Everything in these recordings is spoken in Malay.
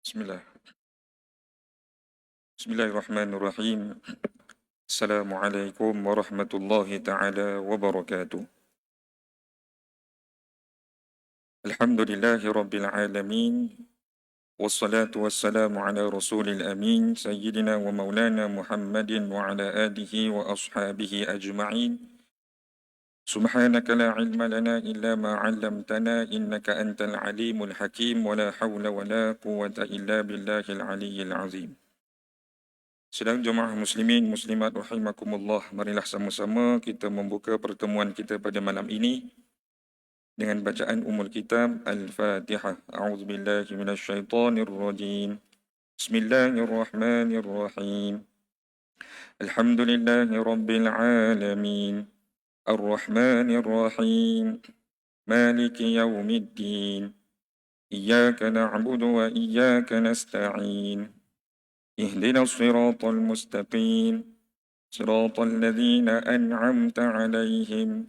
Bismillah. Bismillahirrahmanirrahim. Assalamualaikum warahmatullahi ta'ala wabarakatuh. Alhamdulillahi rabbil alamin. Wassalatu wassalamu ala rasulil amin. Sayyidina wa maulana Muhammadin wa ala alihi wa ashabihi ajma'in. Subhanaka la ilma lana illa ma 'allamtana innaka antal alimul hakim wa la hawla wa la quwwata illa billahil aliyyil azim. Sedang jemaah muslimin, muslimat rahimakumullah, marilah sama-sama kita membuka pertemuan kita pada malam ini dengan bacaan Ummul Kitab Al-Fatihah. A'udzubillahi minasyaitonirrajim. Bismillahirrahmanirrahim. Alhamdulillahi rabbil alamin. Ar-Rahmanir-Rahim. Maliki yaumiddin. Iyyaka na'budu wa iyyaka nasta'in. اهدنا الصراط المستقيم صراط الذين أنعمت عليهم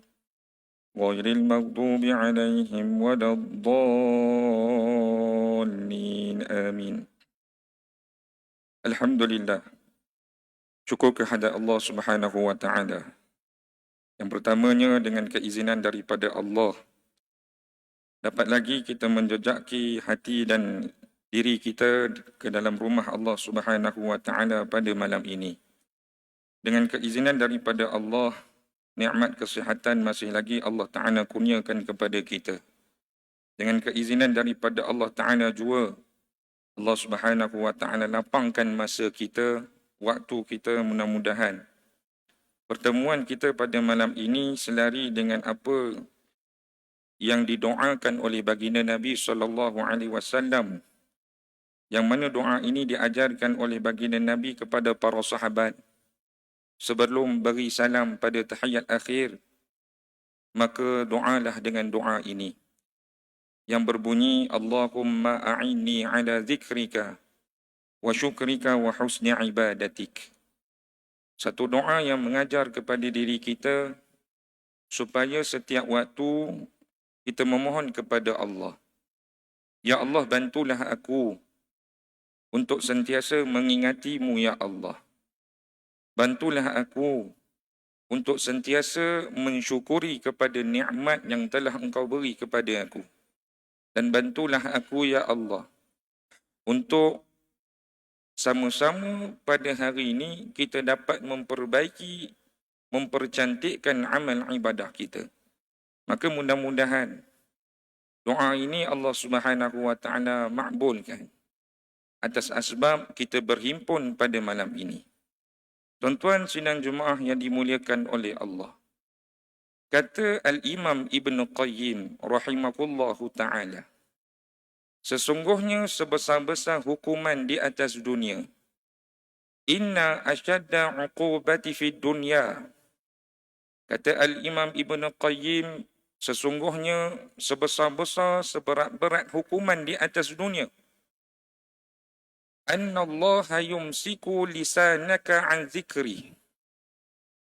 غير المغضوب عليهم ولا الضالين آمين. Alhamdulillah. Syukur kehadirat Allah Subhanahu wa taala. Yang pertamanya dengan keizinan daripada Allah dapat lagi kita menjejaki hati dan diri kita ke dalam rumah Allah Subhanahu wa taala pada malam ini. Dengan keizinan daripada Allah, nikmat kesihatan masih lagi Allah Taala kurniakan kepada kita. Dengan keizinan daripada Allah Taala juga, Allah Subhanahu wa taala lapangkan masa kita, waktu kita, mudah-mudahan pertemuan kita pada malam ini selari dengan apa yang didoakan oleh baginda Nabi sallallahu alaihi wasallam, yang mana doa ini diajarkan oleh baginda Nabi kepada para sahabat sebelum beri salam pada tahiyat akhir. Maka doalah dengan doa ini yang berbunyi, Allahumma a'inni ala zikrika wa syukrika wa husni ibadatik. Satu doa yang mengajar kepada diri kita supaya setiap waktu kita memohon kepada Allah, Ya Allah, bantulah aku untuk sentiasa mengingati-Mu, Ya Allah. Bantulah aku untuk sentiasa mensyukuri kepada nikmat yang telah Engkau beri kepada aku. Dan bantulah aku, Ya Allah, untuk sama-sama pada hari ini kita dapat memperbaiki, mempercantikkan amal ibadah kita. Maka mudah-mudahan doa ini Allah Subhanahu wa taala makbulkan atas asbab kita berhimpun pada malam ini. Tuan-tuan sidang jemaah yang dimuliakan oleh Allah. Kata Al-Imam Ibn Qayyim rahimahullahu ta'ala, sesungguhnya sebesar-besar hukuman di atas dunia, inna asyadda uqubati fid dunya. Kata Al-Imam Ibn Qayyim, sesungguhnya sebesar-besar, seberat-berat hukuman di atas dunia, Anna Allah yumsiku lisanaka an zikri.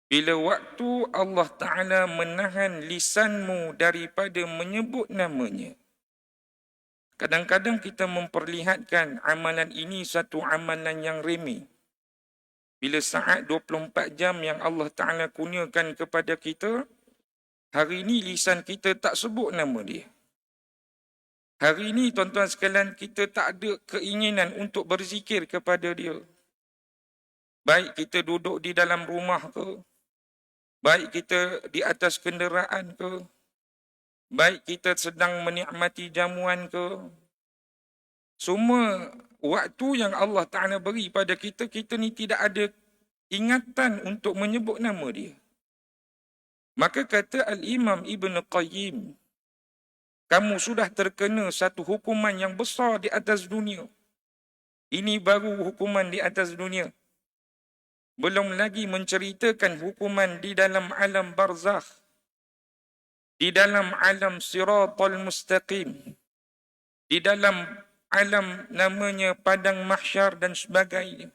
Bila waktu Allah Ta'ala menahan lisanmu daripada menyebut namanya. Kadang-kadang kita memperlihatkan amalan ini satu amalan yang remeh. Bila saat 24 jam yang Allah Ta'ala kurniakan kepada kita, hari ini lisan kita tak sebut nama dia. Hari ini tuan-tuan sekalian, kita tak ada keinginan untuk berzikir kepada dia. Baik kita duduk di dalam rumah ke, baik kita di atas kenderaan ke, baik kita sedang menikmati jamuan ke, semua waktu yang Allah Ta'ala beri pada kita, kita ni tidak ada ingatan untuk menyebut nama dia. Maka kata Al-Imam Ibn Qayyim, kamu sudah terkena satu hukuman yang besar di atas dunia. Ini baru hukuman di atas dunia. Belum lagi menceritakan hukuman di dalam alam barzakh, di dalam alam siratal mustaqim, di dalam alam namanya padang mahsyar dan sebagainya.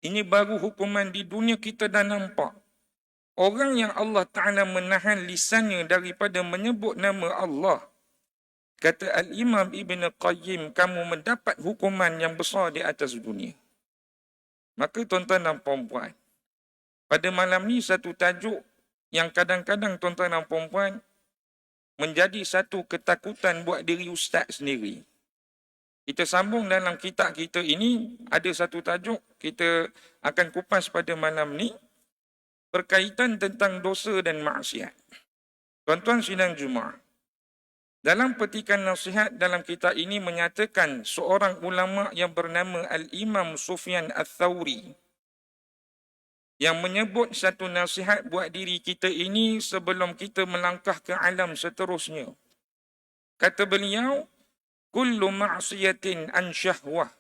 Ini baru hukuman di dunia. Kita dah nampak orang yang Allah Ta'ala menahan lisannya daripada menyebut nama Allah, Kata Al-Imam Ibn Qayyim, kamu mendapat hukuman yang besar di atas dunia. Maka tuan-tuan dan puan-puan, pada malam ni satu tajuk yang kadang-kadang tuan-tuan dan puan-puan menjadi satu ketakutan buat diri ustaz sendiri. Kita sambung dalam kitab kita ini, ada satu tajuk kita akan kupas pada malam ni, berkaitan tentang dosa dan maksiat. Tuan-tuan sidang Jumaat, dalam petikan nasihat dalam kitab ini menyatakan seorang ulama yang bernama Al-Imam Sufyan Ats-Tsauri yang menyebut satu nasihat buat diri kita ini sebelum kita melangkah ke alam seterusnya. Kata beliau, kullu ma'siyatin an syahwah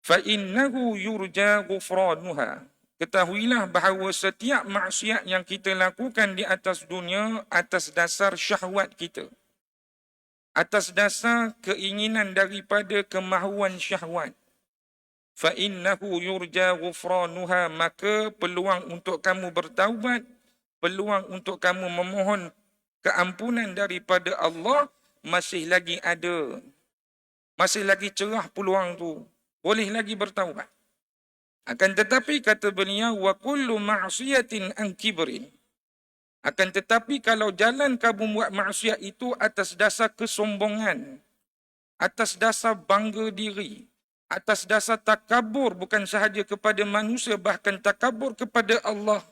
fa innahu yurja ghufranuha. Ketahuilah bahawa setiap maksiat yang kita lakukan di atas dunia atas dasar syahwat kita, atas dasar keinginan daripada kemahuan syahwat, fa innahu yurja ghufranuha, maka peluang untuk kamu bertaubat, peluang untuk kamu memohon keampunan daripada Allah masih lagi ada. Masih lagi cerah peluang tu. Boleh lagi bertaubat. Akan tetapi kata beliau, wa kullu ma'siyatin an kibrin. Akan tetapi kalau jalan kamu buat maksiat itu atas dasar kesombongan, atas dasar bangga diri, atas dasar takabur bukan sahaja kepada manusia, bahkan takabur kepada Allah,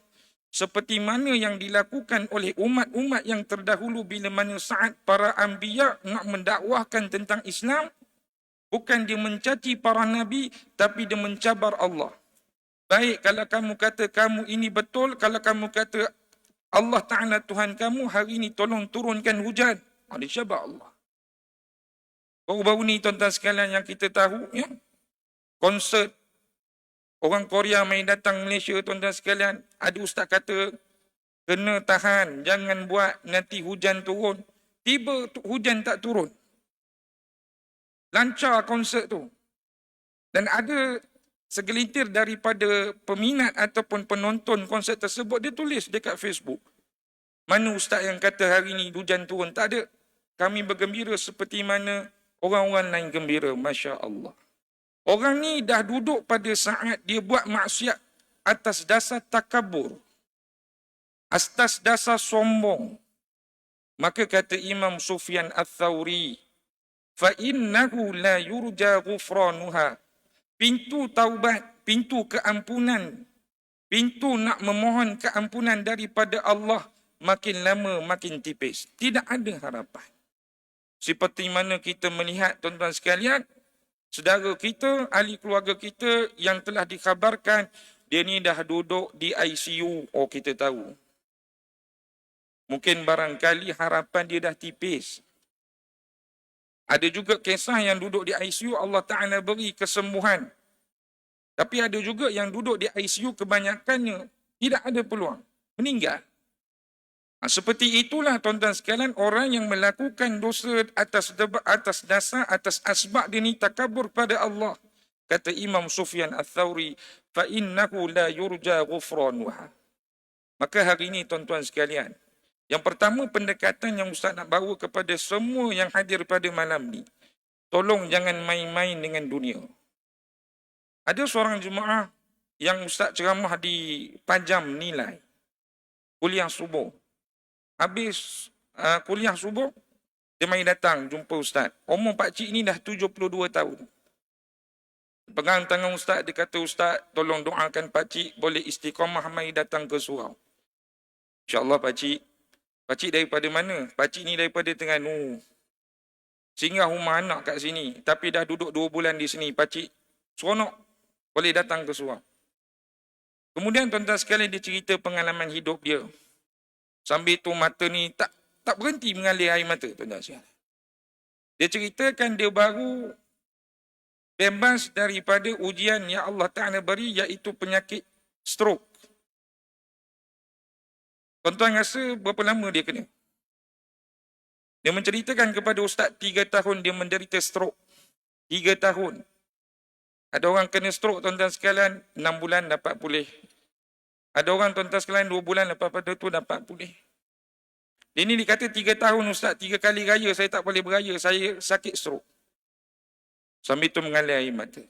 seperti mana yang dilakukan oleh umat-umat yang terdahulu bila mana saat para anbiya nak mendakwahkan tentang Islam, bukan dia mencaci para nabi, tapi dia mencabar Allah. Baik, kalau kamu kata kamu ini betul, kalau kamu kata Allah Ta'ala Tuhan kamu, hari ini tolong turunkan hujan. Dia cabar Allah. Baru-baru ni tuan-tuan sekalian yang kita tahu, ya, konsert orang Korea main datang Malaysia, tuan-tuan sekalian, ada ustaz kata, kena tahan, jangan buat nanti hujan turun. Tiba hujan tak turun. Lancar konsert tu. Dan ada segelintir daripada peminat ataupun penonton konsert tersebut, dia tulis dekat Facebook, mana ustaz yang kata hari ni hujan turun? Tak ada. Kami bergembira seperti mana orang-orang lain gembira. Masya Allah. Orang ni dah duduk pada saat dia buat maksiat atas dasar takabur, atas dasar sombong. Maka kata Imam Sufyan Ats-Tsauri, fa innahu la yurja ghufranuha. Pintu taubat, pintu keampunan, pintu nak memohon keampunan daripada Allah makin lama makin tipis. Tidak ada harapan. Seperti mana kita melihat tuan-tuan sekalian, saudara kita, ahli keluarga kita yang telah dikhabarkan, dia ni dah duduk di ICU. Oh, kita tahu. Mungkin barangkali harapan dia dah tipis. Ada juga kisah yang duduk di ICU, Allah Ta'ala beri kesembuhan. Tapi ada juga yang duduk di ICU kebanyakannya tidak ada peluang. Meninggal. Seperti itulah tuan-tuan sekalian, orang yang melakukan dosa atas dasar, atas asbab dia ni takabur pada Allah. Kata Imam Sufyan Ats-Tsauri, فَإِنَّهُ لَا يُرْجَى غُفْرَانُهَا. Maka hari ini tuan-tuan sekalian, yang pertama pendekatan yang Ustaz nak bawa kepada semua yang hadir pada malam ni, tolong jangan main-main dengan dunia. Ada seorang jemaah yang Ustaz ceramah di Pajam Nilai, kuliah subuh. Habis kuliah subuh, dia main datang jumpa Ustaz. Umur pakcik ni dah 72 tahun. Pegang tangan Ustaz, dia kata, Ustaz, tolong doakan pakcik boleh istiqamah mai datang ke surau. InsyaAllah pakcik. Pakcik daripada mana? Pakcik ni daripada Terengganu. Singgah rumah anak kat sini. Tapi dah duduk 2 bulan di sini. Pakcik seronok. Boleh datang ke surau. Kemudian tuan-tuan sekalian, dia cerita pengalaman hidup dia. Sambil tu mata ni tak berhenti mengalir air mata, tuan-tuan sekalian. Dia ceritakan dia baru bebas daripada ujian yang Allah Ta'ala beri, iaitu penyakit stroke. Tuan-tuan rasa berapa lama dia kena? Dia menceritakan kepada Ustaz, 3 tahun dia menderita stroke. 3 tahun. Ada orang kena stroke, tuan-tuan sekalian, 6 bulan dapat pulih. Ada orang, tuan-tuan sekalian, 2 bulan lepas pada tu dapat pulih. Dia ni dikata 3 tahun Ustaz, 3 kali raya saya tak boleh beraya, saya sakit stroke. Sambil tu mengalir air mata.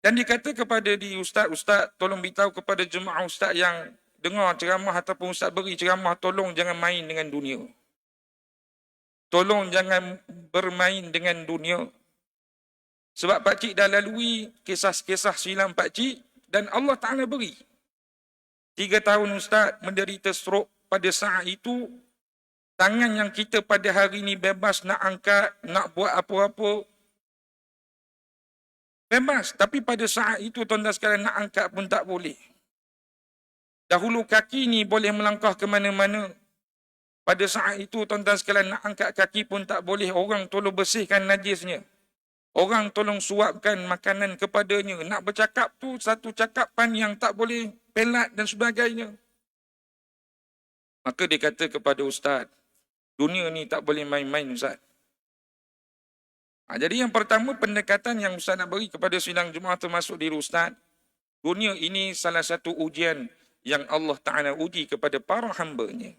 Dan dikata kepada Ustaz, tolong beritahu kepada jemaah Ustaz yang dengar ceramah ataupun Ustaz beri ceramah, tolong jangan main dengan dunia. Tolong jangan bermain dengan dunia. Sebab pakcik dah lalui kisah-kisah silam pakcik dan Allah Ta'ala beri. 3 tahun Ustaz menderita stroke. Pada saat itu, tangan yang kita pada hari ini bebas nak angkat, nak buat apa-apa, bebas. Tapi pada saat itu, tuan-tuan sekalian, nak angkat pun tak boleh. Dahulu kaki ni boleh melangkah ke mana-mana. Pada saat itu, tuan-tuan sekalian, nak angkat kaki pun tak boleh. Orang tolong bersihkan najisnya. Orang tolong suapkan makanan kepadanya. Nak bercakap tu satu cakapan yang tak boleh pelat dan sebagainya. Maka dia kata kepada Ustaz, dunia ni tak boleh main-main Ustaz. Jadi yang pertama pendekatan yang Ustaz nak beri kepada sidang Jumaat termasuk diri Ustaz, dunia ini salah satu ujian yang Allah Ta'ala uji kepada para hamba-Nya.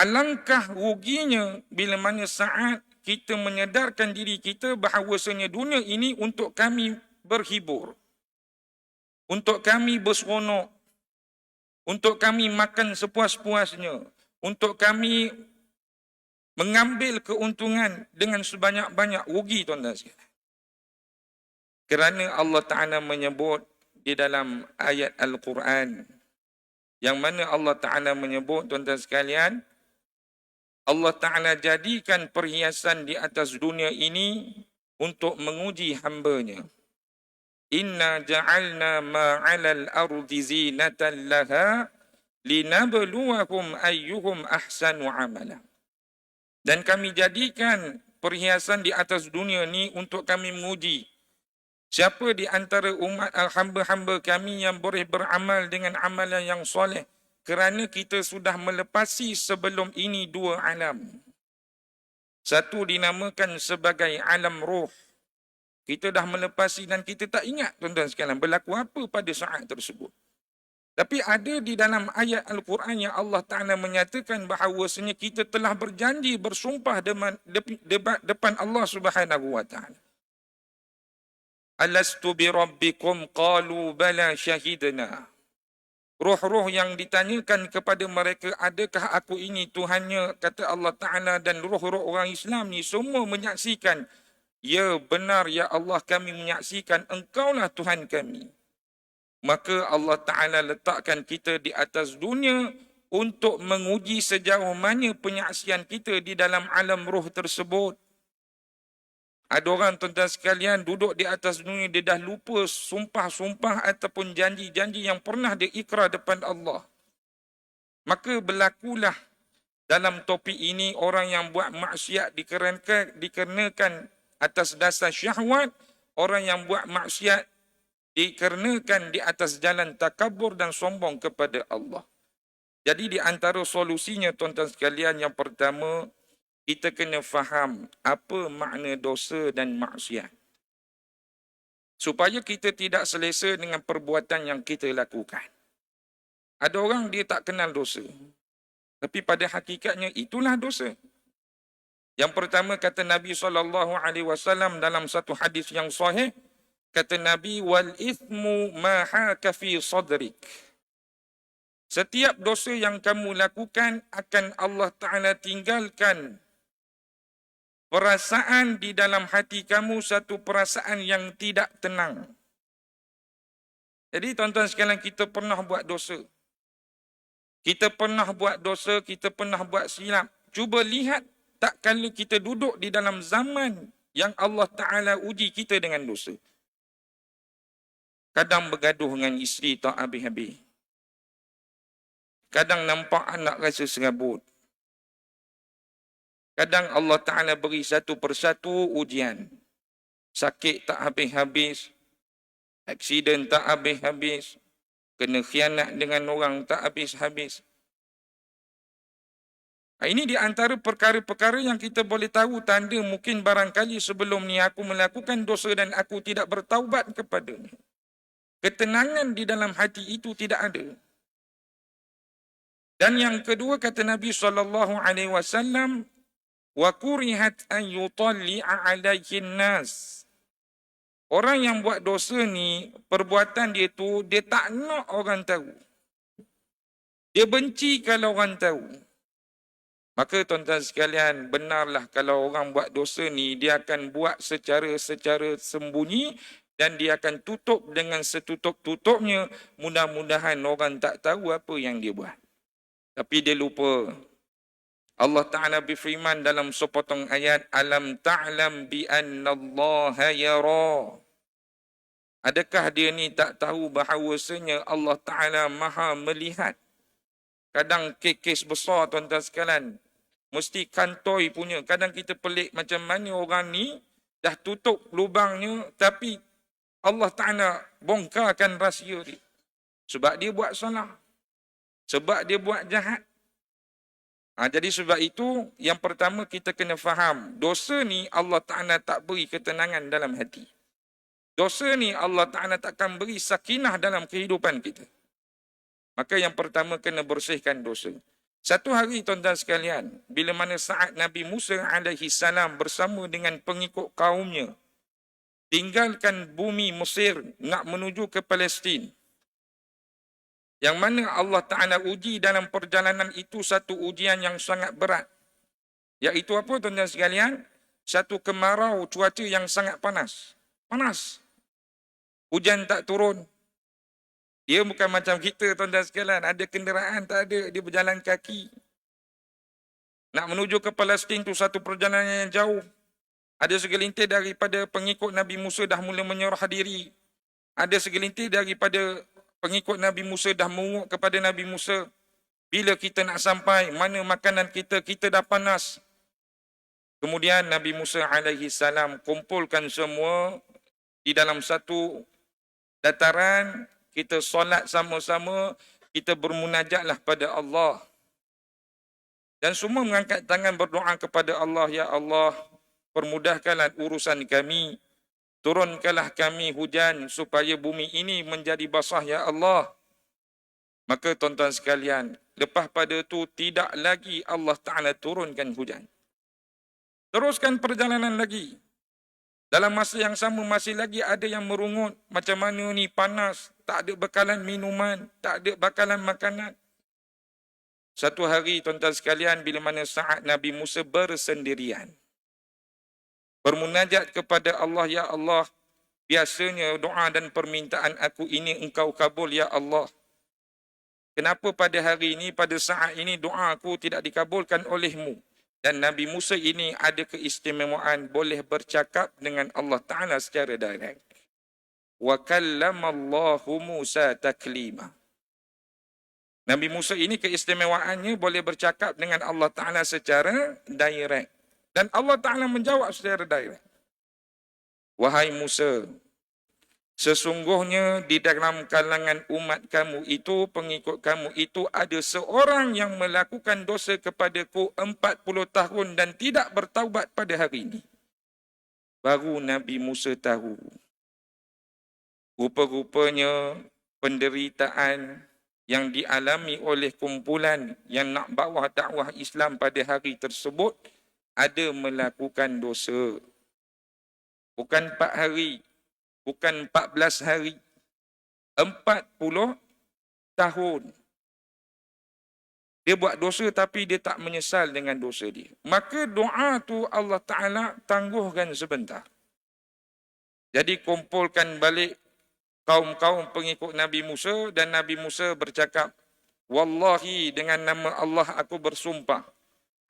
Alangkah ruginya bila mana saat kita menyedarkan diri kita bahawasanya dunia ini untuk kami berhibur, untuk kami berseronok, untuk kami makan sepuas-puasnya, untuk kami mengambil keuntungan dengan sebanyak-banyak rugi, tuan-tuan sekalian. Kerana Allah Ta'ala menyebut di dalam ayat Al-Quran, yang mana Allah Ta'ala menyebut, tuan-tuan sekalian, Allah Ta'ala jadikan perhiasan di atas dunia ini untuk menguji hamba-Nya. Inna ja'alna ma'alal ardi zinatan laha linabluwakum ayyuhum ahsanu amala. Dan kami jadikan perhiasan di atas dunia ni untuk kami menguji siapa di antara umat hamba-hamba kami yang boleh beramal dengan amalan yang soleh. Kerana kita sudah melepasi sebelum ini 2 alam. Satu dinamakan sebagai alam roh. Kita dah melepasi dan kita tak ingat, tuan-tuan sekalian, berlaku apa pada saat tersebut. Tapi ada di dalam ayat Al-Quran yang Allah Ta'ala menyatakan bahawasanya kita telah berjanji bersumpah depan Allah Subhanahu Wa Ta'ala. Alastu bi rabbikum qalu bala syahidna. Roh-roh yang ditanyakan kepada mereka, adakah aku ini Tuhannya, kata Allah Ta'ala, dan roh-roh orang Islam ni semua menyaksikan, ya benar ya Allah, kami menyaksikan engkaulah Tuhan kami. Maka Allah Ta'ala letakkan kita di atas dunia untuk menguji sejauh mana penyaksian kita di dalam alam roh tersebut. Ada orang, tuan-tuan sekalian, duduk di atas dunia, dia dah lupa sumpah-sumpah ataupun janji-janji yang pernah dia ikrar depan Allah. Maka berlakulah dalam topik ini orang yang buat maksiat dikarenakan atas dasar syahwat, orang yang buat maksiat dikarenakan di atas jalan takabur dan sombong kepada Allah. Jadi di antara solusinya, tuan-tuan sekalian, yang pertama, kita kena faham apa makna dosa dan maksiat. Supaya kita tidak selesa dengan perbuatan yang kita lakukan. Ada orang dia tak kenal dosa. Tapi pada hakikatnya itulah dosa. Yang pertama kata Nabi SAW dalam satu hadis yang sahih, kata Nabi, wal ithmu ma haka fi sadrik. Setiap dosa yang kamu lakukan akan Allah Ta'ala tinggalkan perasaan di dalam hati kamu, satu perasaan yang tidak tenang. Jadi tuan-tuan sekalian, kita pernah buat dosa. Kita pernah buat dosa, kita pernah buat silap. Cuba lihat tak kala kita duduk di dalam zaman yang Allah Ta'ala uji kita dengan dosa. Kadang bergaduh dengan isteri tak habis-habis. Kadang nampak anak rasa serabut. Kadang Allah Ta'ala beri satu persatu ujian. Sakit tak habis-habis. Aksiden tak habis-habis. Kena khianat dengan orang tak habis-habis. Ini di antara perkara-perkara yang kita boleh tahu tanda mungkin barangkali sebelum ni aku melakukan dosa dan aku tidak bertaubat kepadanya. Ketenangan di dalam hati itu tidak ada. Dan yang kedua kata Nabi SAW, wa kurihat an yutalli'a alaihin nas. Orang yang buat dosa ni, perbuatan dia tu, dia tak nak orang tahu. Dia benci kalau orang tahu. Maka tuan-tuan sekalian, benarlah kalau orang buat dosa ni, dia akan buat secara sembunyi dan dia akan tutup dengan setutup-tutupnya. Mudah-mudahan orang tak tahu apa yang dia buat. Tapi dia lupa. Allah Ta'ala berfirman dalam sepotong ayat, Alam ta'lam bi anna Allah yara. Adakah dia ni tak tahu bahawasanya Allah Ta'ala maha melihat? Kadang kes besar tuan-tuan sekalian, mesti kantoi punya. Kadang kita pelik macam mana orang ni dah tutup lubangnya, tapi Allah Ta'ala bongkarkan rahsia dia. Sebab dia buat salah. Sebab dia buat jahat. Jadi sebab itu, yang pertama kita kena faham, dosa ni Allah Ta'ala tak beri ketenangan dalam hati. Dosa ni Allah Ta'ala takkan beri sakinah dalam kehidupan kita. Maka yang pertama kena bersihkan dosa. Satu hari tuan-tuan sekalian, bila mana saat Nabi Musa AS bersama dengan pengikut kaumnya, tinggalkan bumi Mesir nak menuju ke Palestin. Yang mana Allah Ta'ala uji dalam perjalanan itu satu ujian yang sangat berat. Iaitu apa tuan-tuan sekalian? Satu kemarau cuaca yang sangat panas. Panas. Hujan tak turun. Dia bukan macam kita tuan-tuan sekalian. Ada kenderaan tak ada. Dia berjalan kaki. Nak menuju ke Palestin tu satu perjalanan yang jauh. Ada segelintir daripada pengikut Nabi Musa dah mula menyerah diri. Ada segelintir daripada pengikut Nabi Musa dah mengunguk kepada Nabi Musa, bila kita nak sampai, mana makanan kita dah panas. Kemudian Nabi Musa AS kumpulkan semua di dalam satu dataran, kita solat sama-sama, kita bermunajatlah pada Allah. Dan semua mengangkat tangan berdoa kepada Allah, Ya Allah, permudahkanlah urusan kami. Turunkanlah kami hujan supaya bumi ini menjadi basah, Ya Allah. Maka tuan-tuan sekalian, lepas pada itu tidak lagi Allah Ta'ala turunkan hujan. Teruskan perjalanan lagi. Dalam masa yang sama masih lagi ada yang merungut. Macam mana ni panas, tak ada bekalan minuman, tak ada bekalan makanan. Satu hari tuan-tuan sekalian, bila mana saat Nabi Musa bersendirian, bermunajat kepada Allah, Ya Allah, biasanya doa dan permintaan aku ini engkau kabul, Ya Allah. Kenapa pada hari ini, pada saat ini doa aku tidak dikabulkan olehmu? Dan Nabi Musa ini ada keistimewaan boleh bercakap dengan Allah Ta'ala secara direct. Wa kallamallahu Musa taklima. Nabi Musa ini keistimewaannya boleh bercakap dengan Allah Ta'ala secara direct. Dan Allah Ta'ala menjawab secara direct. Wahai Musa, sesungguhnya di dalam kalangan umat kamu itu, pengikut kamu itu, ada seorang yang melakukan dosa kepadaku 40 tahun dan tidak bertaubat pada hari ini. Baru Nabi Musa tahu. Rupa-rupanya penderitaan yang dialami oleh kumpulan yang nak bawa dakwah Islam pada hari tersebut, ada melakukan dosa. Bukan 4 hari, bukan 14 hari, 40 tahun. Dia buat dosa tapi dia tak menyesal dengan dosa dia. Maka doa tu Allah Ta'ala tangguhkan sebentar. Jadi kumpulkan balik kaum-kaum pengikut Nabi Musa dan Nabi Musa bercakap, Wallahi dengan nama Allah aku bersumpah.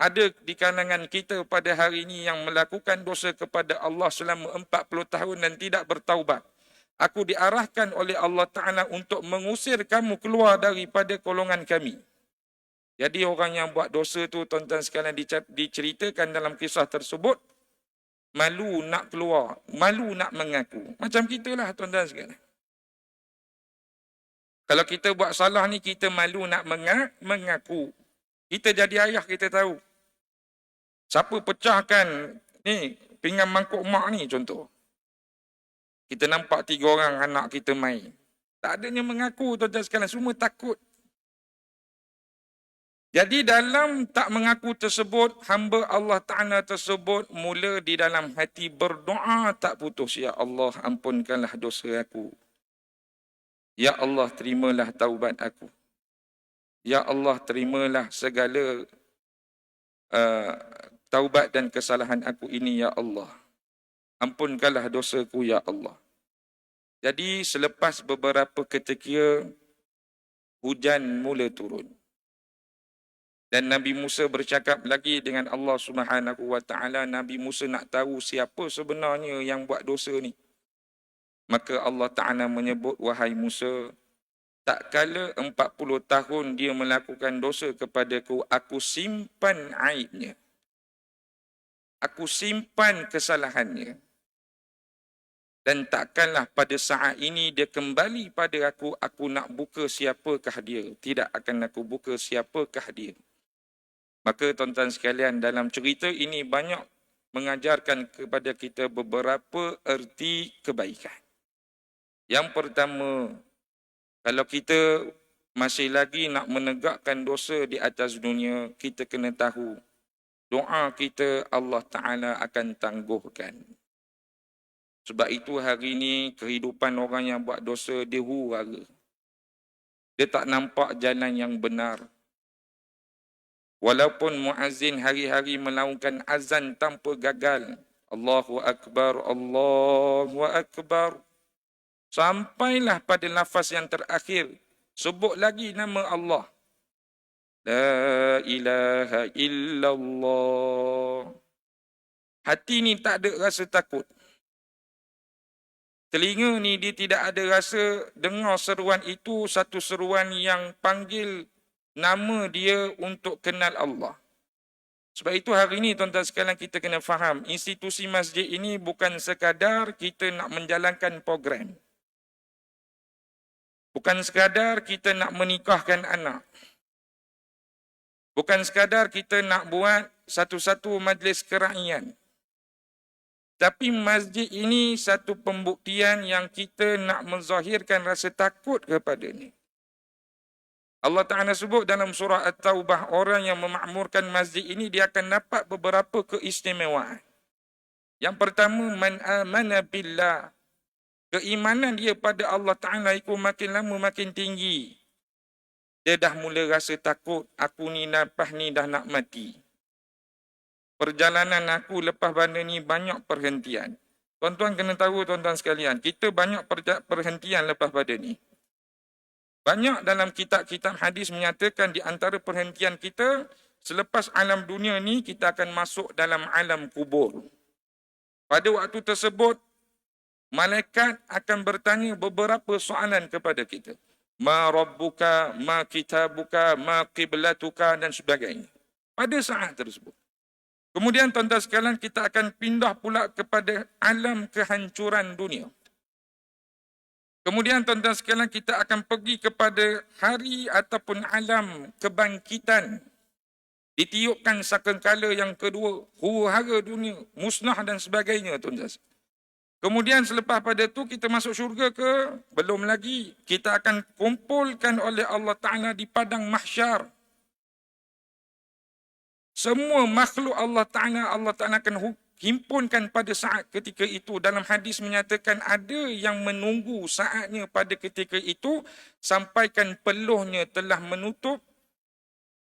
Ada di kalangan kita pada hari ini yang melakukan dosa kepada Allah selama 40 tahun dan tidak bertaubat. Aku diarahkan oleh Allah Ta'ala untuk mengusir kamu keluar daripada golongan kami. Jadi orang yang buat dosa tu tuan-tuan sekalian diceritakan dalam kisah tersebut, malu nak keluar, malu nak mengaku. Macam kita lah tuan-tuan sekalian. Kalau kita buat salah ni, kita malu nak mengaku. Kita jadi ayah, kita tahu. Siapa pecahkan ni pinggan mangkuk mak ni contoh. Kita nampak 3 orang anak kita main. Tak adanya mengaku tuan-tuan sekalian, semua takut. Jadi dalam tak mengaku tersebut, hamba Allah Ta'ala tersebut mula di dalam hati berdoa tak putus. Ya Allah, ampunkanlah dosa aku. Ya Allah, terimalah taubat aku. Ya Allah, terimalah segala uh, taubat dan kesalahan aku ini, Ya Allah. Ampunkanlah dosaku, Ya Allah. Jadi selepas beberapa ketika, hujan mula turun. Dan Nabi Musa bercakap lagi dengan Allah Subhanahu Wa Taala. Nabi Musa nak tahu siapa sebenarnya yang buat dosa ni. Maka Allah Ta'ala menyebut, wahai Musa, tak kala 40 tahun dia melakukan dosa kepadaku, aku simpan aibnya. Aku simpan kesalahannya. Dan takkanlah pada saat ini dia kembali pada aku nak buka siapakah dia. Tidak akan aku buka siapakah dia. Maka tuan-tuan sekalian, dalam cerita ini banyak mengajarkan kepada kita beberapa erti kebaikan. Yang pertama, kalau kita masih lagi nak menegakkan dosa di atas dunia, kita kena tahu doa kita Allah Ta'ala akan tangguhkan. Sebab itu hari ini kehidupan orang yang buat dosa dia huru-hara. Dia tak nampak jalan yang benar. Walaupun muazzin hari-hari melaungkan azan tanpa gagal. Allahu Akbar, Allahu Akbar. Sampailah pada lafaz yang terakhir. Sebut lagi nama Allah. La ilaha illallah. Hati ni tak ada rasa takut. Telinga ni dia tidak ada rasa dengar seruan itu, satu seruan yang panggil nama dia untuk kenal Allah. Sebab itu hari ini tuan-tuan sekalian kita kena faham, institusi masjid ini bukan sekadar kita nak menjalankan program. Bukan sekadar kita nak menikahkan anak. Bukan sekadar kita nak buat satu-satu majlis kerakyatan. Tapi masjid ini satu pembuktian yang kita nak menzahirkan rasa takut kepada ni. Allah Ta'ala sebut dalam surah At-Taubah, orang yang memakmurkan masjid ini dia akan dapat beberapa keistimewaan. Yang pertama, man amana billah. Keimanan dia pada Allah Ta'ala itu makin lama makin tinggi. Dia dah mula rasa takut, aku ni napah ni dah nak mati. Perjalanan aku lepas benda ni banyak perhentian. Tuan-tuan kena tahu tuan-tuan sekalian, kita banyak perhentian lepas pada ni. Banyak dalam kitab-kitab hadis menyatakan di antara perhentian kita, selepas alam dunia ni kita akan masuk dalam alam kubur. Pada waktu tersebut, malaikat akan bertanya beberapa soalan kepada kita. Ma rabbuka, ma kitabuka, ma qiblatuka dan sebagainya. Pada saat tersebut. Kemudian tuan-tuan sekalian kita akan pindah pula kepada alam kehancuran dunia. Kemudian tuan-tuan sekalian kita akan pergi kepada hari ataupun alam kebangkitan. Ditiupkan sangkakala yang kedua, huru-hara dunia, musnah dan sebagainya tuan-tuan. Kemudian selepas pada itu kita masuk syurga ke? Belum lagi. Kita akan kumpulkan oleh Allah Ta'ala di padang mahsyar. Semua makhluk Allah Ta'ala akan himpunkan pada saat ketika itu. Dalam hadis menyatakan ada yang menunggu saatnya pada ketika itu sampaikan peluhnya telah menutup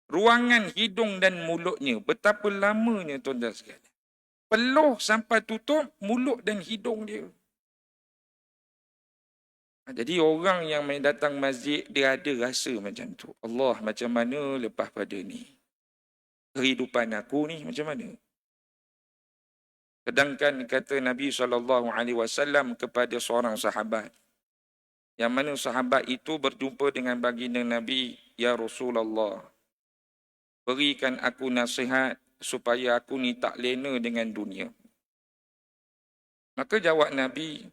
ruangan hidung dan mulutnya. Betapa lamanya tuan-tuan sekalian. Peluh sampai tutup mulut dan hidung dia. Jadi orang yang main datang masjid dia ada rasa macam tu. Allah, macam mana lepas pada ni? Kehidupan aku ni macam mana? Sedangkan kata Nabi SAW kepada seorang sahabat, yang mana sahabat itu berjumpa dengan baginda Nabi, Ya Rasulullah, berikan aku nasihat supaya aku ni tak lena dengan dunia. Maka jawab Nabi,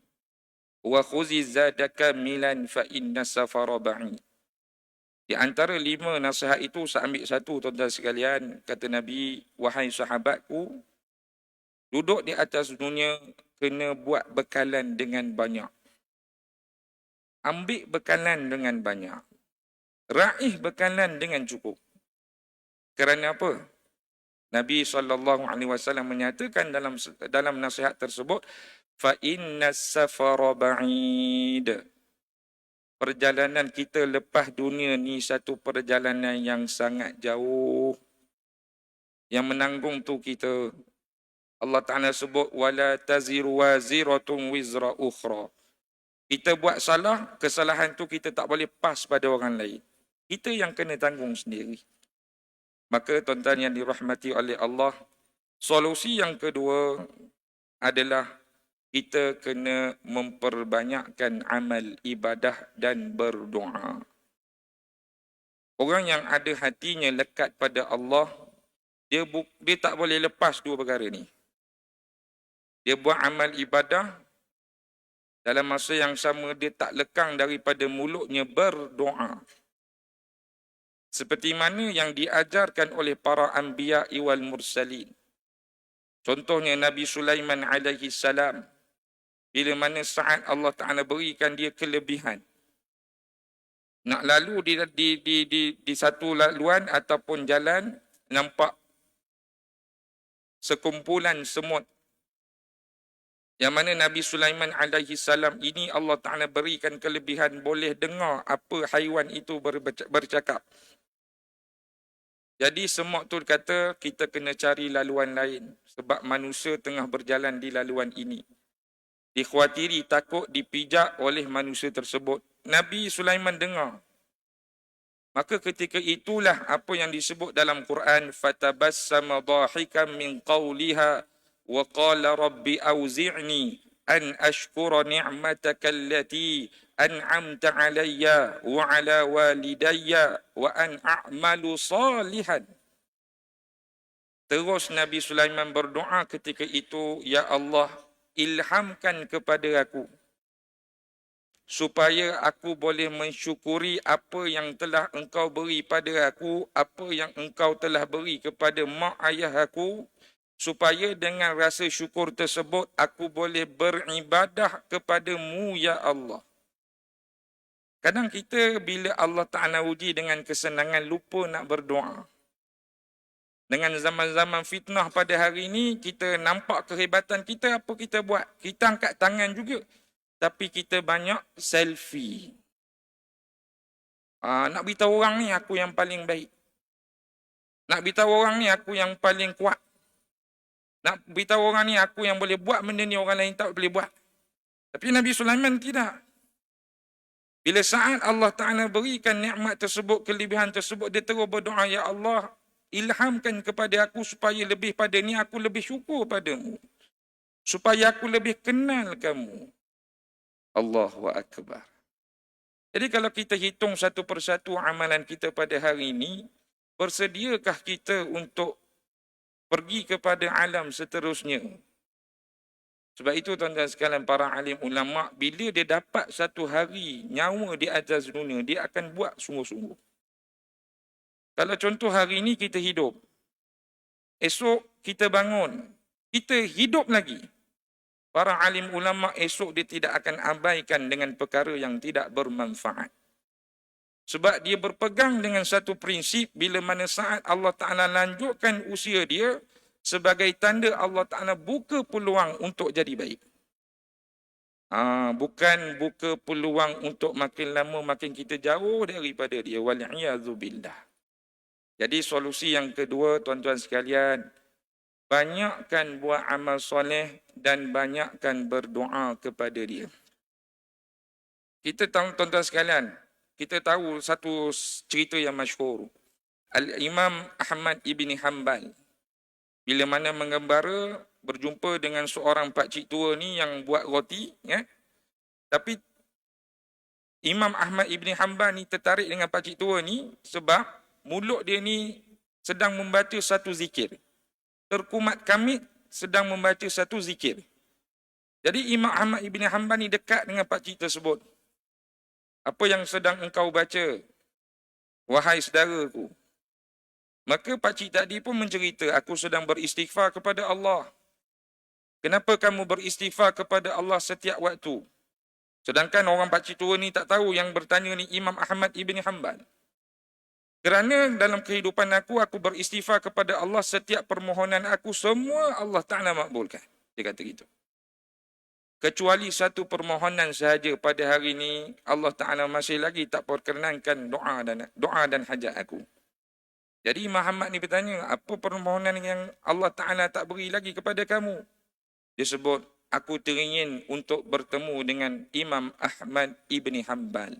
wa khuzi zadaka milan fa inna safara ba'id. Di antara 5 nasihat itu, saya ambil satu tuan-tuan sekalian. Kata Nabi, wahai sahabatku, duduk di atas dunia, kena buat bekalan dengan banyak. Ambil bekalan dengan banyak. Raih bekalan dengan cukup. Kerana apa? Nabi SAW menyatakan dalam nasihat tersebut, fa inna safara ba'id. Perjalanan kita lepas dunia ni satu perjalanan yang sangat jauh. Yang menanggung tu kita. Allah Ta'ala sebut, wala taziru waziratun wizra ukhra. Kita buat salah, kesalahan tu kita tak boleh pas pada orang lain. Kita yang kena tanggung sendiri. Maka tuan-tuan yang dirahmati oleh Allah, solusi yang kedua adalah kita kena memperbanyakkan amal ibadah dan berdoa. Orang yang ada hatinya lekat pada Allah, dia tak boleh lepas dua perkara ni. Dia buat amal ibadah, dalam masa yang sama dia tak lekang daripada mulutnya berdoa. Seperti mana yang diajarkan oleh para anbiya wal mursalin. Contohnya Nabi Sulaiman alaihi salam. Bila mana saat Allah Ta'ala berikan dia kelebihan. Nak lalu di satu laluan ataupun jalan, nampak sekumpulan semut. Yang mana Nabi Sulaiman alaihi salam ini Allah Ta'ala berikan kelebihan boleh dengar apa haiwan itu bercakap. Jadi semut tu kata kita kena cari laluan lain. Sebab manusia tengah berjalan di laluan ini. Dikhawatiri takut dipijak oleh manusia tersebut. Nabi Sulaiman dengar. Maka ketika itulah apa yang disebut dalam Quran, fatabassama dhahikan min qawliha wa qala rabbi auzi'ni an ashkura ni'mataka allati an'amta alayya wa ala walidayya wa an a'malu salihan. Terus Nabi Sulaiman berdoa ketika itu, ya Allah, ilhamkan kepada aku supaya aku boleh mensyukuri apa yang telah engkau beri pada aku, apa yang engkau telah beri kepada mak ayah aku, supaya dengan rasa syukur tersebut aku boleh beribadah kepadamu, ya Allah. Kadang kita bila Allah Ta'ala uji dengan kesenangan lupa nak berdoa. Dengan zaman-zaman fitnah pada hari ini, kita nampak kehebatan kita, apa kita buat? Kita angkat tangan juga. Tapi kita banyak selfie. Nak beritahu orang ni aku yang paling baik. Nak beritahu orang ni aku yang paling kuat. Nak beritahu orang ni aku yang boleh buat benda ni orang lain tak boleh buat. Tapi Nabi Sulaiman tidak. Bila saat Allah Ta'ala berikan nikmat tersebut, kelebihan tersebut, dia terus berdoa, ya Allah, ilhamkan kepada aku supaya lebih pada ni aku lebih syukur padamu. Supaya aku lebih kenal kamu. Allahu Akbar. Jadi kalau kita hitung satu persatu amalan kita pada hari ini, bersediakah kita untuk pergi kepada alam seterusnya? Sebab itu tuan-tuan sekalian, para alim ulama, bila dia dapat satu hari nyawa di atas dunia, dia akan buat sungguh-sungguh. Kalau contoh hari ini kita hidup, esok kita bangun, kita hidup lagi. Para alim ulama esok dia tidak akan abaikan dengan perkara yang tidak bermanfaat. Sebab dia berpegang dengan satu prinsip, bila mana saat Allah Ta'ala lanjutkan usia dia, sebagai tanda Allah Ta'ala buka peluang untuk jadi baik. Bukan buka peluang untuk makin lama makin kita jauh daripada dia. Wal'iyadzubillah. Jadi solusi yang kedua, tuan-tuan sekalian, banyakkan buat amal soleh dan banyakkan berdoa kepada dia. Kita tahu, tuan-tuan sekalian, kita tahu satu cerita yang masyhur. Al-Imam Ahmad ibn Hanbal, bila mana mengembara berjumpa dengan seorang pakcik tua ni yang buat roti, ya. Tapi Imam Ahmad ibn Hanbal ni tertarik dengan pakcik tua ni sebab mulut dia ni sedang membaca satu zikir. Terkumat kamit sedang membaca satu zikir. Jadi Imam Ahmad ibn Hanbal ni dekat dengan pakcik tersebut. Apa yang sedang engkau baca, wahai saudaraku? Maka pakcik tadi pun mencerita, aku sedang beristighfar kepada Allah. Kenapa kamu beristighfar kepada Allah setiap waktu? Sedangkan orang pakcik tua ni tak tahu yang bertanya ni Imam Ahmad ibn Hanbal. Kerana dalam kehidupan aku beristighfar kepada Allah, setiap permohonan aku semua Allah Ta'ala makbulkan. Dia kata gitu. Kecuali satu permohonan sahaja pada hari ini, Allah Ta'ala masih lagi tak perkenankan doa dan hajat aku. Jadi Muhammad ni bertanya, apa permohonan yang Allah Ta'ala tak beri lagi kepada kamu? Dia sebut, aku teringin untuk bertemu dengan Imam Ahmad Ibni Hanbal.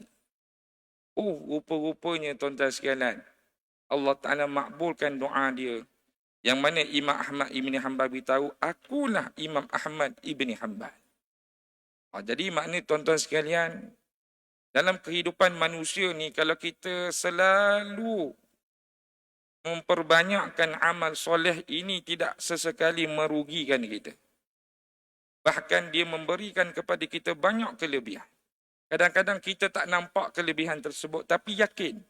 Oh, rupa-rupanya tuan-tuan sekalian, Allah Ta'ala makbulkan doa dia. Yang mana Imam Ahmad Ibni Hanbal beritahu, akulah Imam Ahmad Ibni Hanbal. Jadi makna tuan-tuan sekalian, dalam kehidupan manusia ni, kalau kita selalu memperbanyakkan amal soleh, ini tidak sesekali merugikan kita. Bahkan dia memberikan kepada kita banyak kelebihan. Kadang-kadang kita tak nampak kelebihan tersebut, tapi yakin.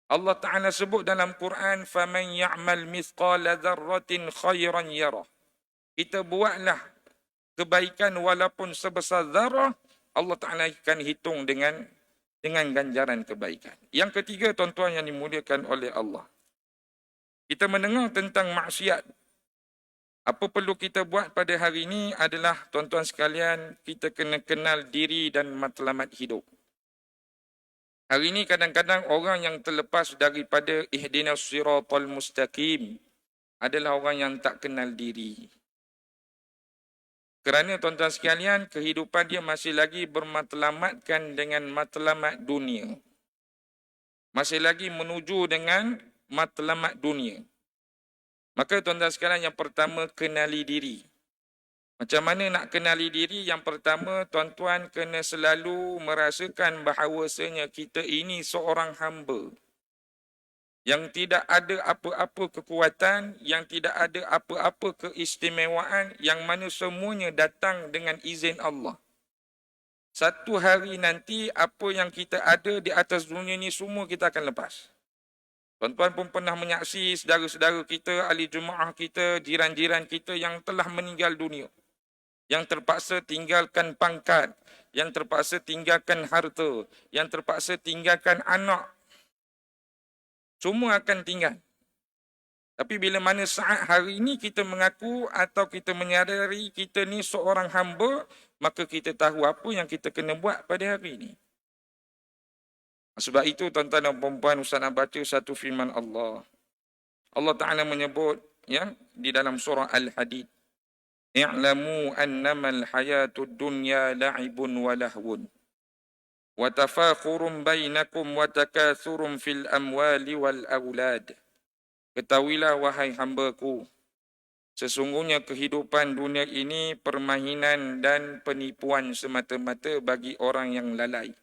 Allah Ta'ala sebut dalam Quran, فَمَنْ يَعْمَلْ مِثْقَالَ ذَرَّةٍ خَيْرًا يَرَهُ. Kita buatlah kebaikan walaupun sebesar zarah, Allah Ta'ala akan hitung dengan ganjaran kebaikan. Yang ketiga, tuan-tuan yang dimuliakan oleh Allah, kita mendengar tentang maksiat. Apa perlu kita buat pada hari ini adalah, tuan-tuan sekalian, kita kena kenal diri dan matlamat hidup. Hari ini kadang-kadang orang yang terlepas daripada ihdinas siratal mustaqim adalah orang yang tak kenal diri. Kerana tuan-tuan sekalian, kehidupan dia masih lagi bermatlamatkan dengan matlamat dunia. Masih lagi menuju dengan matlamat dunia. Maka tuan-tuan sekalian, yang pertama, kenali diri. Macam mana nak kenali diri? Yang pertama, tuan-tuan kena selalu merasakan bahawasanya kita ini seorang hamba yang tidak ada apa-apa kekuatan, yang tidak ada apa-apa keistimewaan, yang mana semuanya datang dengan izin Allah. Satu hari nanti, apa yang kita ada di atas dunia ni semua kita akan lepas. Tuan-tuan pun pernah menyaksi saudara-saudara kita, ahli jemaah kita, jiran-jiran kita yang telah meninggal dunia. Yang terpaksa tinggalkan pangkat, yang terpaksa tinggalkan harta, yang terpaksa tinggalkan anak. Semua akan tinggal. Tapi bila mana saat hari ini kita mengaku atau kita menyadari kita ni seorang hamba, maka kita tahu apa yang kita kena buat pada hari ini. Sebab itu tuan-tuan dan puan-puan, Ustaz nak baca satu firman Allah. Allah Ta'ala menyebut di dalam surah Al-Hadid. I'lamu annamal hayatud dunya la'ibun wa lahwun. Wa tafakhurun bainakum wa takatsurun fil amwali wal aulad. Ketahuilah wahai hamba-Ku, sesungguhnya kehidupan dunia ini permainan dan penipuan semata-mata bagi orang yang lalai.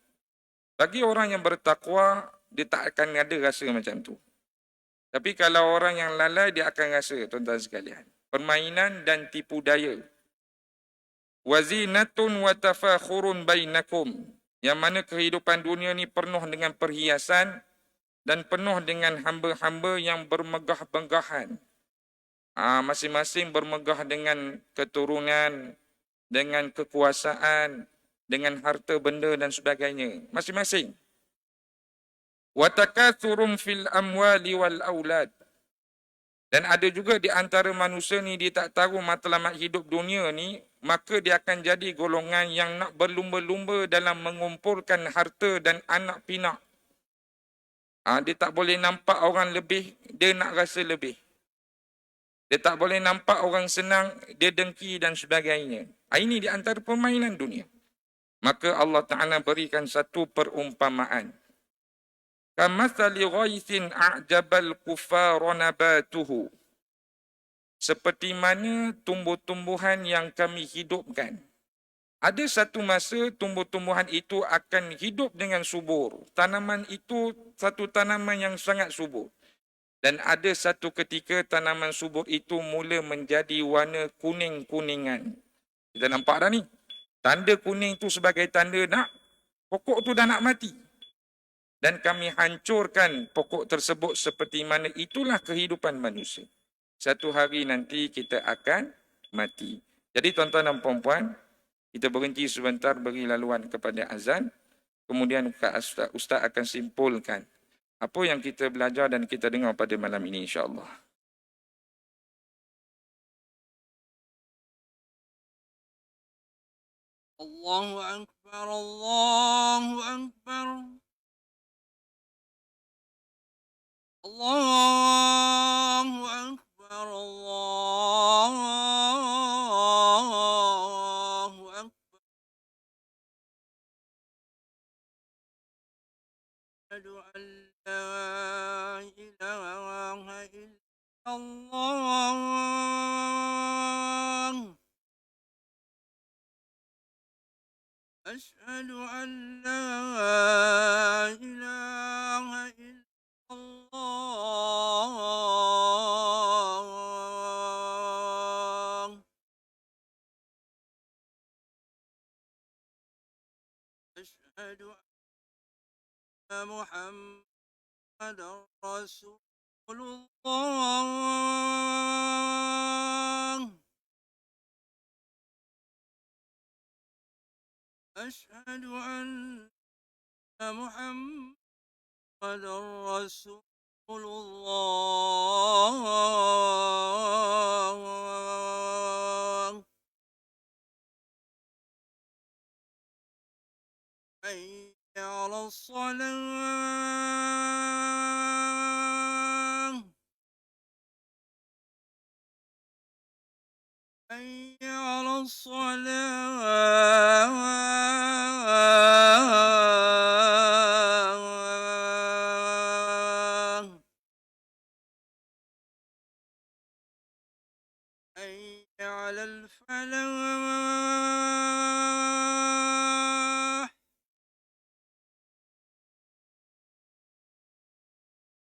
Bagi orang yang bertakwa, dia tak akan ada rasa macam tu. Tapi kalau orang yang lalai, dia akan rasa, tuan-tuan sekalian. Permainan dan tipu daya. Wazinatun wa tafakhurun bainakum. Yang mana kehidupan dunia ni penuh dengan perhiasan dan penuh dengan hamba-hamba yang bermegah-megahan. Masing-masing bermegah dengan keturunan, dengan kekuasaan, dengan harta benda dan sebagainya. Masing-masing. Wa takatsurum fil amwali wal aulad. Dan ada juga di antara manusia ni, dia tak tahu matlamat hidup dunia ni, maka dia akan jadi golongan yang nak berlumba-lumba dalam mengumpulkan harta dan anak pinak. Dia tak boleh nampak orang lebih, dia nak rasa lebih. Dia tak boleh nampak orang senang, dia dengki dan sebagainya. Ini di antara permainan dunia. Maka Allah Ta'ala berikan satu perumpamaan. Kamathali ghaisin a'jabal kuffara nabatuhu. Seperti mana tumbuh-tumbuhan yang kami hidupkan. Ada satu masa tumbuh-tumbuhan itu akan hidup dengan subur. Tanaman itu satu tanaman yang sangat subur. Dan ada satu ketika tanaman subur itu mula menjadi warna kuning-kuningan. Kita nampak dah ni. Tanda kuning itu sebagai tanda pokok tu dah nak mati. Dan kami hancurkan pokok tersebut seperti mana itulah kehidupan manusia. Satu hari nanti kita akan mati. Jadi tuan-tuan dan puan-puan, kita berhenti sebentar beri laluan kepada azan. Kemudian Ustaz akan simpulkan apa yang kita belajar dan kita dengar pada malam ini insya-Allah. Allahu Akbar, Allahu Akbar. Allahu Akbar, Allahu Akbar. Asyhadu an la ilaha illallah. أشهد أن لا إله إلا الله. أشهد أن محمدا رسول الله. أشهد أن محمدا رسول الله. حي على الصلاة. حي على الصلاة. حي على الفلاح.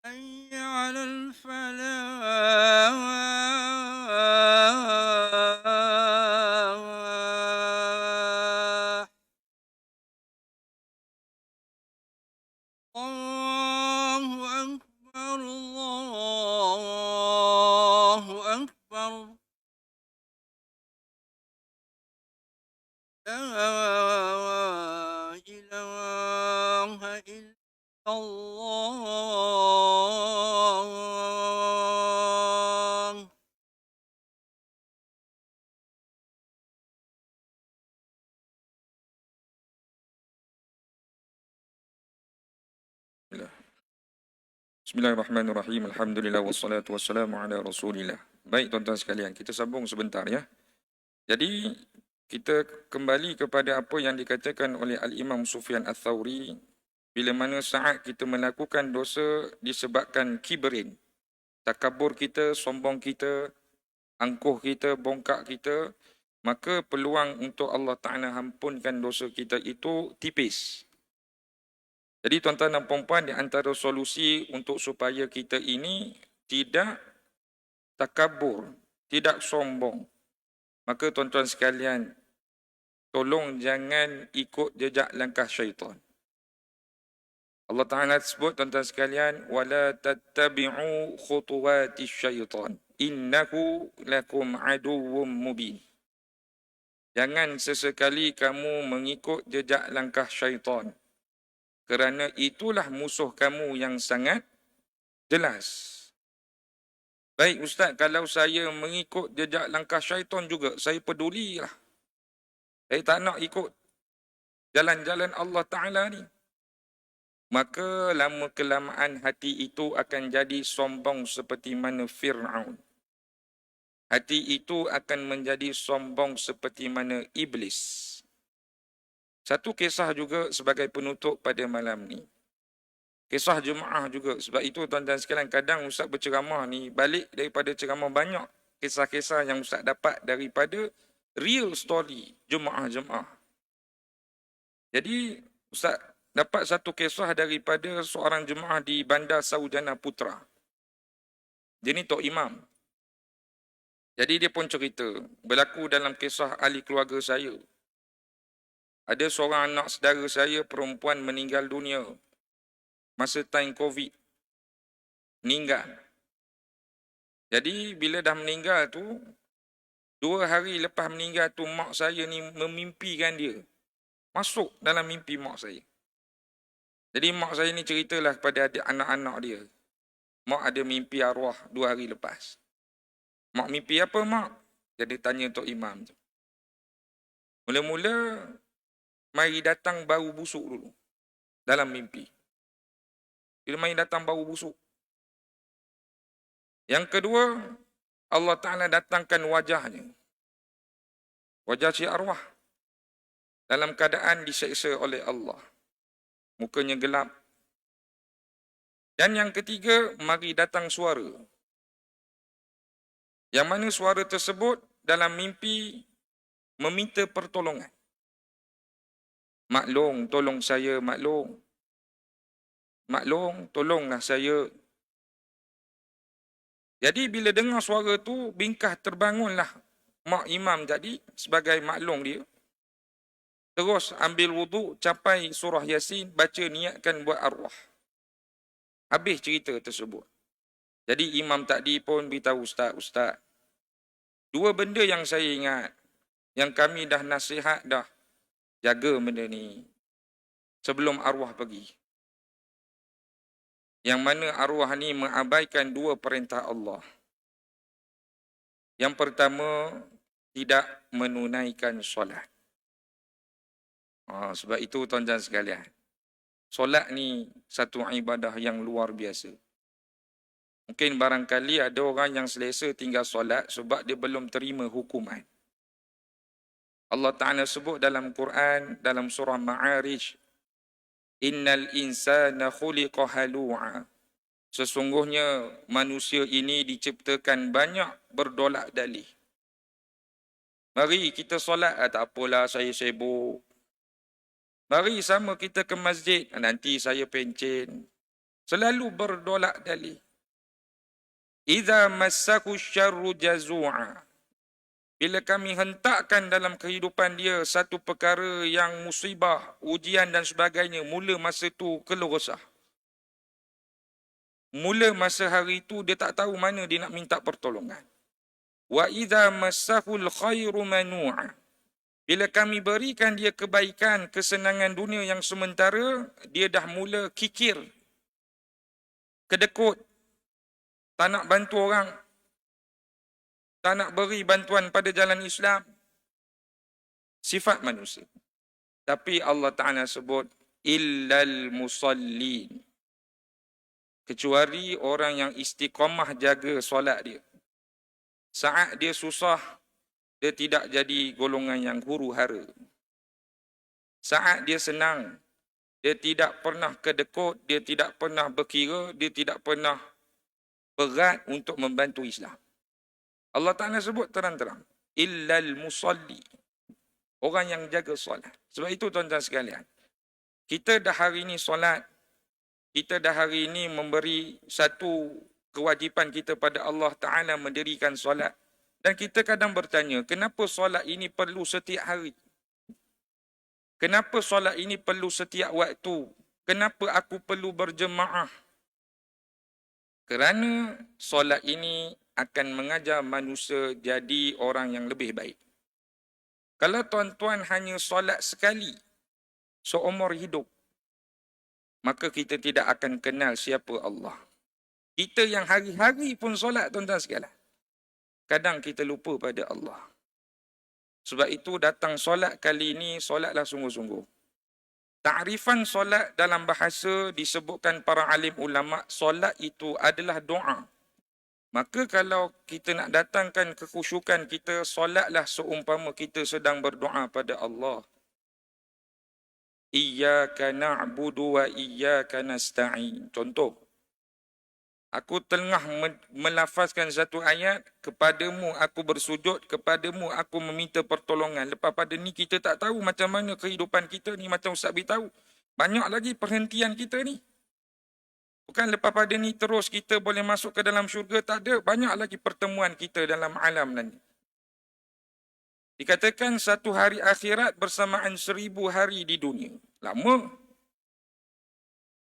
حي على الفلاح. الله أكبر، الله أكبر. لا إله إلا الله. Bismillahirrahmanirrahim. Alhamdulillah wassalatu wassalamu ala Rasulillah. Baik tuan-tuan sekalian, kita sambung sebentar ya. Jadi kita kembali kepada apa yang dikatakan oleh Al-Imam Sufyan Ats-Tsauri, bila mana saat kita melakukan dosa disebabkan kibrin, takabur kita, sombong kita, angkuh kita, bongkak kita, maka peluang untuk Allah Ta'ala ampunkan dosa kita itu tipis. Jadi tuan-tuan dan puan-puan, di antara solusi untuk supaya kita ini tidak takabur, tidak sombong, maka tuan-tuan sekalian, tolong jangan ikut jejak langkah syaitan. Allah Ta'ala sebut tuan-tuan sekalian, wala tattabi'u khutuwatis syaitan, innahu lakum aduwwum mubin. Jangan sesekali kamu mengikut jejak langkah syaitan, kerana itulah musuh kamu yang sangat jelas. Baik Ustaz, kalau saya mengikut jejak langkah syaitan juga, saya pedulilah. Saya tak nak ikut jalan-jalan Allah Ta'ala ni. Maka lama-kelamaan hati itu akan jadi sombong seperti mana Fir'aun. Hati itu akan menjadi sombong seperti mana Iblis. Satu kisah juga sebagai penutup pada malam ni. Kisah jemaah juga. Sebab itu tuan-tuan sekalian, kadang Ustaz berceramah ni, balik daripada ceramah banyak kisah-kisah yang Ustaz dapat daripada real story jemaah-jemaah. Jadi Ustaz dapat satu kisah daripada seorang jemaah di Bandar Sarujana Putra. Dia ni Tok Imam. Jadi dia pun cerita, berlaku dalam kisah ahli keluarga saya. Ada seorang anak saudara saya perempuan meninggal dunia masa time COVID. Meninggal. Jadi bila dah meninggal tu, 2 hari lepas meninggal tu, mak saya ni memimpikan dia. Masuk dalam mimpi mak saya. Jadi mak saya ni ceritalah kepada adik anak-anak dia. Mak ada mimpi arwah 2 hari lepas. Mak mimpi apa mak? Jadi tanya Tok Imam tu. Mula-mula mari datang bau busuk dulu dalam mimpi. Bila mari datang bau busuk. Yang kedua, Allah Ta'ala datangkan wajahnya. Wajah si arwah. Dalam keadaan diseksa oleh Allah. Mukanya gelap. Dan yang ketiga, mari datang suara. Yang mana suara tersebut dalam mimpi meminta pertolongan. Maklong, tolong saya, maklong. Maklong, tolonglah saya. Jadi bila dengar suara tu, bingkah terbangunlah mak imam tadi sebagai maklong dia. Terus ambil wuduk, capai surah Yasin, baca niatkan buat arwah. Habis cerita tersebut. Jadi imam tadi pun beritahu ustaz, 2 benda yang saya ingat, yang kami dah nasihat dah, jaga benda ni sebelum arwah pergi. Yang mana arwah ni mengabaikan 2 perintah Allah. Yang pertama, tidak menunaikan solat. Sebab itu tuan-tuan sekalian, solat ni satu ibadah yang luar biasa. Mungkin barangkali ada orang yang selesa tinggal solat sebab dia belum terima hukuman. Allah Ta'ala sebut dalam Quran, dalam surah Ma'arij, Innal insana khuliqa halu'a. Sesungguhnya manusia ini diciptakan banyak berdolak dalih. Mari kita solat, tak apalah saya sibuk. Mari sama kita ke masjid, nanti saya pencen. Selalu berdolak dalih. Iza massaku syarru jazu'a. Bila kami hentakkan dalam kehidupan dia satu perkara yang musibah, ujian dan sebagainya, mula masa tu keluh resah. Mula masa hari itu dia tak tahu mana dia nak minta pertolongan. Wa idza massahul khairu manu'a. Bila kami berikan dia kebaikan, kesenangan dunia yang sementara, dia dah mula kikir, kedekut, tak nak bantu orang, tak nak beri bantuan pada jalan Islam. Sifat manusia. Tapi Allah Ta'ala sebut, illal musallin. Kecuali orang yang istiqamah jaga solat dia. Saat dia susah, dia tidak jadi golongan yang huru hara. Saat dia senang, dia tidak pernah kedekut, dia tidak pernah berkira, dia tidak pernah berat untuk membantu Islam. Allah Ta'ala sebut terang-terang, illal musalli. Orang yang jaga solat. Sebab itu tuan-tuan sekalian, kita dah hari ini solat, kita dah hari ini memberi satu kewajipan kita pada Allah Ta'ala mendirikan solat. Dan kita kadang bertanya, kenapa solat ini perlu setiap hari? Kenapa solat ini perlu setiap waktu? Kenapa aku perlu berjemaah? Kerana solat ini akan mengajar manusia jadi orang yang lebih baik. Kalau tuan-tuan hanya solat sekali seumur hidup, maka kita tidak akan kenal siapa Allah. Kita yang hari-hari pun solat, tuan-tuan sekalian, kadang kita lupa pada Allah. Sebab itu datang solat kali ini, solatlah sungguh-sungguh. Ta'rifan solat dalam bahasa disebutkan para alim ulama, solat itu adalah doa. Maka kalau kita nak datangkan kekhusyukan kita, solatlah seumpama kita sedang berdoa pada Allah. Iyyaka na'budu wa iyyaka nasta'in. Contoh, aku tengah melafazkan satu ayat, kepadamu aku bersujud, kepadamu aku meminta pertolongan. Lepas pada ni kita tak tahu macam mana kehidupan kita ni, macam Ustaz beritahu. Banyak lagi perhentian kita ni. Bukan lepas pada ni terus kita boleh masuk ke dalam syurga, tak ada. Banyak lagi pertemuan kita dalam alam nanti. Dikatakan satu hari akhirat bersamaan 1000 hari di dunia. Lama.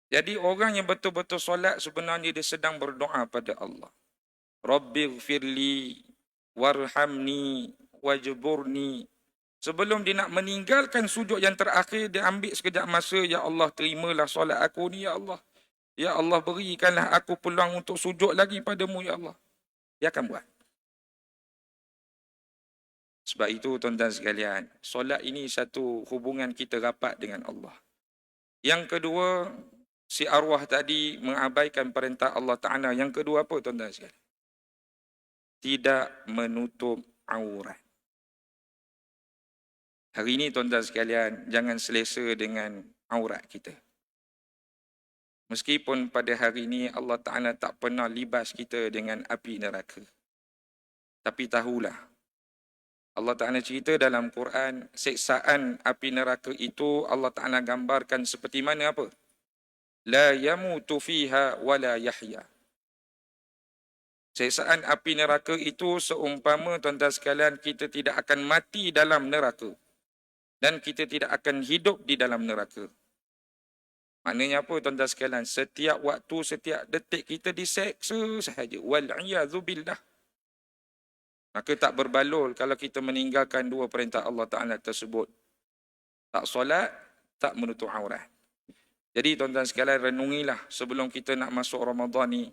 Jadi orang yang betul-betul solat sebenarnya dia sedang berdoa pada Allah. Rabbighfirli warhamni wajburni Sebelum dia nak meninggalkan sujud yang terakhir, dia ambil sekejap masa, ya Allah terimalah solat aku ni ya Allah. Ya Allah berikanlah aku peluang untuk sujud lagi padamu ya Allah. Dia akan buat. Sebab itu tuan-tuan sekalian, solat ini satu hubungan kita rapat dengan Allah. Yang kedua, si arwah tadi mengabaikan perintah Allah Ta'ala. Yang kedua apa tuan-tuan sekalian? Tidak menutup aurat. Hari ini tuan-tuan sekalian, jangan selesa dengan aurat kita. Meskipun pada hari ini Allah Ta'ala tak pernah libas kita dengan api neraka. Tapi tahulah, Allah Ta'ala cerita dalam Quran, siksaan api neraka itu Allah Ta'ala gambarkan seperti mana apa? La yamutu fiha wa la yahya. Siksaan api neraka itu seumpama tuan-tuan sekalian, kita tidak akan mati dalam neraka. Dan kita tidak akan hidup di dalam neraka. Maknanya apa tuan-tuan sekalian? Setiap waktu, setiap detik kita diseksa sahaja. Wal'iyadzubillah. Maka tak berbaloi kalau kita meninggalkan dua perintah Allah Ta'ala tersebut. Tak solat, tak menutup aurat. Jadi tuan-tuan sekalian, renungilah sebelum kita nak masuk Ramadan ni.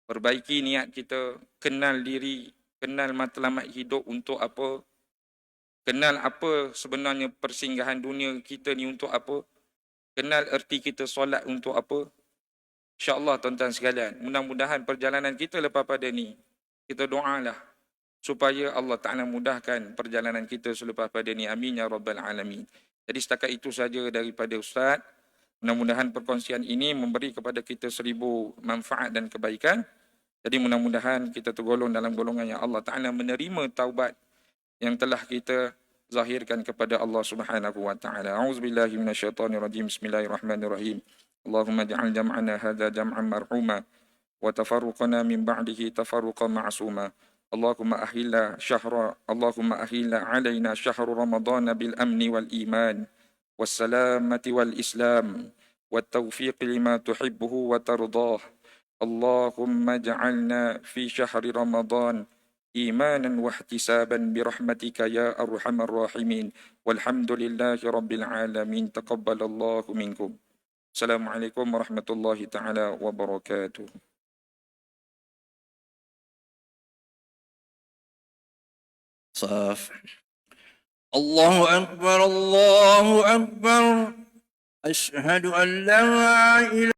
Perbaiki niat kita, kenal diri, kenal matlamat hidup untuk apa. Kenal apa sebenarnya persinggahan dunia kita ni untuk apa. Kenal erti kita solat untuk apa. InsyaAllah tuan-tuan sekalian, mudah-mudahan perjalanan kita lepas pada ni, kita doalah supaya Allah Ta'ala mudahkan perjalanan kita selepas pada ni. Amin ya Rabbal Alamin. Jadi setakat itu saja daripada Ustaz. Mudah-mudahan perkongsian ini memberi kepada kita 1000 manfaat dan kebaikan. Jadi mudah-mudahan kita tergolong dalam golongan yang Allah Ta'ala menerima taubat yang telah kita zahirkan kepada Allah Subhanahu wa taala. A'udzubillahi minasyaitonirrajim. Bismillahirrahmanirrahim. Allahumma ja'al jam'ana hadza jam'an marhuma wa tafarruqana min ba'dihi tafarruqan ma'suma. Allahumma ahilla alaina syahru Ramadan bil amni wal iman was salamati wal islam wat tawfiq lima tuhibbuhu wa tardah. Allahumma ja'alna fi syahri Ramadan إيمانا واحتسابا برحمتك يا أرحم الراحمين والحمد لله رب العالمين تقبل الله منكم. السلام عليكم ورحمة الله تعالى وبركاته. صاف. الله أكبر الله أكبر. أشهد أن لا إله